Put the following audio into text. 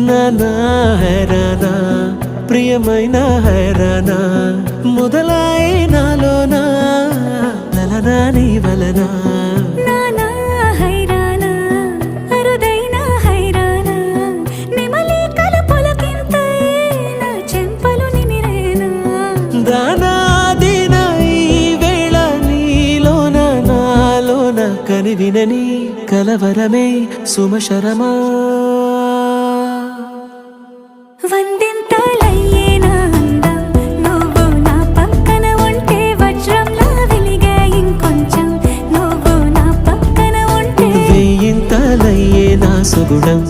నానా హైరానా ప్రియమైన హైరానా మొదలాయి నాలోనా లలనా నీ వలనా నానా హైరానా అరుదైన హైరానా నెమలి కలుపులకింతై నా చెంపలు నిమిరేనా దానాదిన ఈ వేళ నీలోన నాలోన కనివినని కలవరమే సుమశరమా వందింతలయ్యేనా అందం నువ్వు నా పక్కన ఉంటే వజ్రంలా వెలిగే ఇంకొంచెం నువ్వు నా పక్కన ఉంటే వేయింతలయ్యే నా సుగుణం